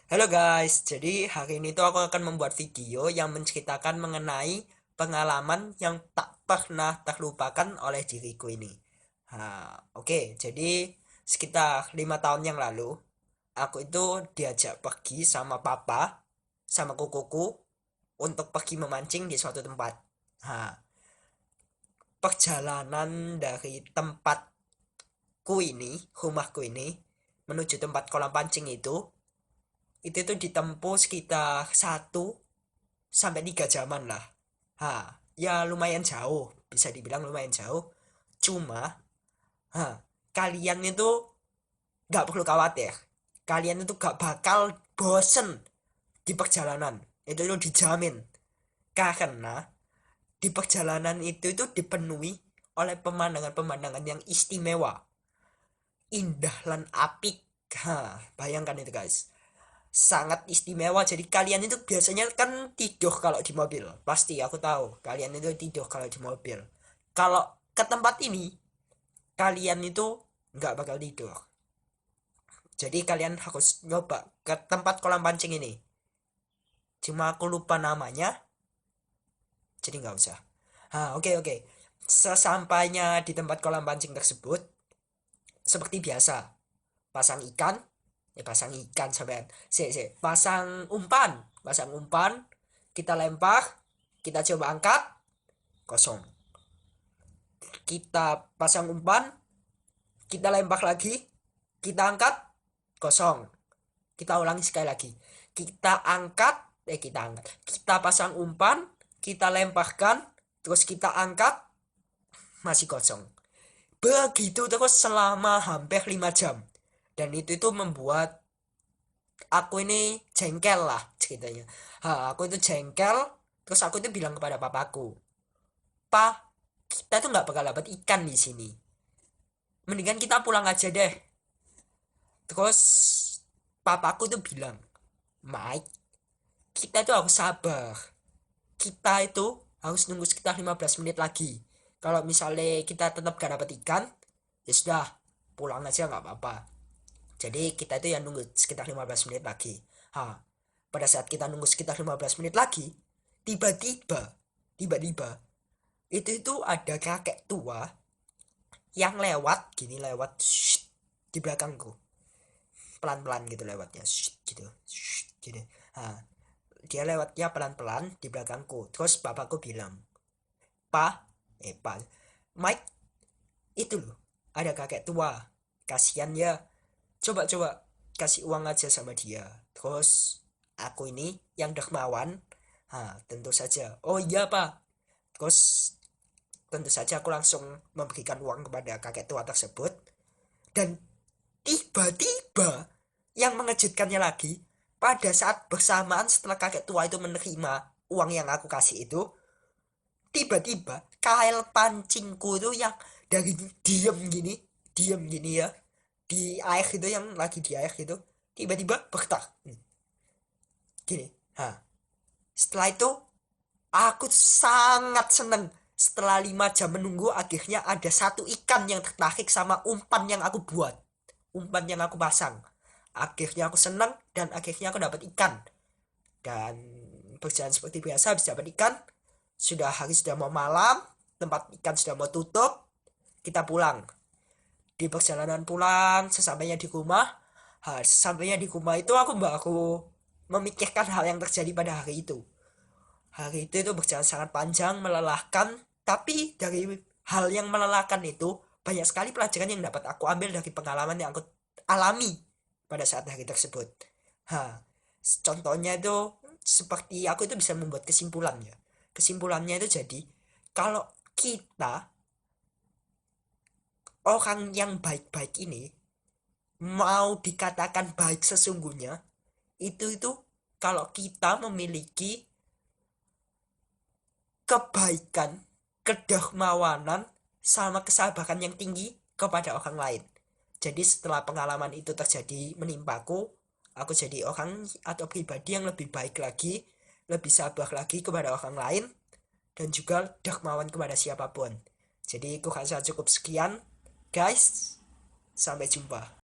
Halo guys, jadi hari ini tuh aku akan membuat video yang menceritakan mengenai pengalaman yang tak pernah terlupakan oleh diriku ini. Oke, jadi sekitar 5 tahun yang lalu, aku itu diajak pergi sama papa, sama kukuku untuk pergi memancing di suatu tempat. Nah, perjalanan dari tempatku ini, rumahku ini, menuju tempat kolam pancing itu tuh ditempuh sekitar 1 sampai 3 jaman lah. Ya lumayan jauh, bisa dibilang lumayan jauh. Cuma, ha, kalian itu nggak perlu khawatir. Kalian itu gak bakal bosen di perjalanan. Itu dijamin. Karena di perjalanan itu dipenuhi oleh pemandangan-pemandangan yang istimewa, indah dan apik. Bayangkan itu guys, sangat istimewa. Jadi kalian itu biasanya kan tidur kalau di mobil, pasti aku tahu kalian itu tidur kalau di mobil. Kalau ke tempat ini kalian itu nggak bakal tidur. Jadi kalian harus nyoba ke tempat kolam pancing ini. Cuma aku lupa namanya, jadi nggak usah. Oke. Sesampainya di tempat kolam pancing tersebut, seperti biasa, pasang ikan, pasang ikan sampean, pasang umpan, kita lempar, kita coba angkat, kosong. Kita pasang umpan, kita lempar lagi, kita angkat, kosong. Kita ulangi sekali lagi, kita pasang umpan, kita lemparkan, terus kita angkat, masih kosong. Begitu terus selama hampir 5 jam. Dan itu membuat aku ini jengkel lah ceritanya. Aku itu jengkel. Terus aku itu bilang kepada papaku, "Pa, kita tuh nggak bakal dapat ikan di sini. Mendingan kita pulang aja deh." Terus papaku tuh bilang, "Mike, kita itu harus sabar. Kita itu harus nunggu sekitar 15 menit lagi. Kalau misalnya kita tetap gak dapat ikan, ya sudah, pulang aja nggak apa-apa." Jadi kita itu yang nunggu sekitar 15 menit lagi. Pada saat kita nunggu sekitar 15 menit lagi, tiba-tiba itu ada kakek tua yang lewat di belakangku, pelan-pelan gitu lewatnya, gitu, gitu. Dia lewatnya pelan-pelan di belakangku. Terus bapakku bilang, Pak, Mike, itu loh, ada kakek tua, kasihan ya, coba kasih uang aja sama dia." Terus aku ini yang dermawan, tentu saja, "Oh iya pak." Terus tentu saja aku langsung memberikan uang kepada kakek tua tersebut. Dan tiba-tiba yang mengejutkannya lagi, pada saat bersamaan setelah kakek tua itu menerima uang yang aku kasih itu, tiba-tiba kail pancingku itu yang dari diem gini ya, di air itu, yang lagi di air itu, tiba-tiba bergetar gini. Setelah itu aku sangat seneng. Setelah 5 jam menunggu, akhirnya ada satu ikan yang tertarik sama umpan yang aku buat, umpan yang aku pasang. Akhirnya aku seneng dan akhirnya aku dapat ikan. Dan berjalan seperti biasa, habis dapat ikan, sudah hari sudah mau malam, tempat ikan sudah mau tutup, kita pulang. Di perjalanan pulang, sesampainya di rumah itu aku baru memikirkan hal yang terjadi pada hari itu. Hari itu berjalan sangat panjang, melelahkan, tapi dari hal yang melelahkan itu banyak sekali pelajaran yang dapat aku ambil dari pengalaman yang aku alami pada saat hari tersebut. ha Contohnya itu, seperti aku itu bisa membuat kesimpulannya. Kesimpulannya itu jadi, kalau kita, orang yang baik-baik ini, mau dikatakan baik sesungguhnya, itu kalau kita memiliki kebaikan, kedermawanan, sama kesabaran yang tinggi kepada orang lain. Jadi setelah pengalaman itu terjadi menimpaku, aku jadi orang atau pribadi yang lebih baik lagi, lebih sabar lagi kepada orang lain, dan juga dermawan kepada siapapun. Jadi aku rasa cukup sekian, guys. Sampai jumpa.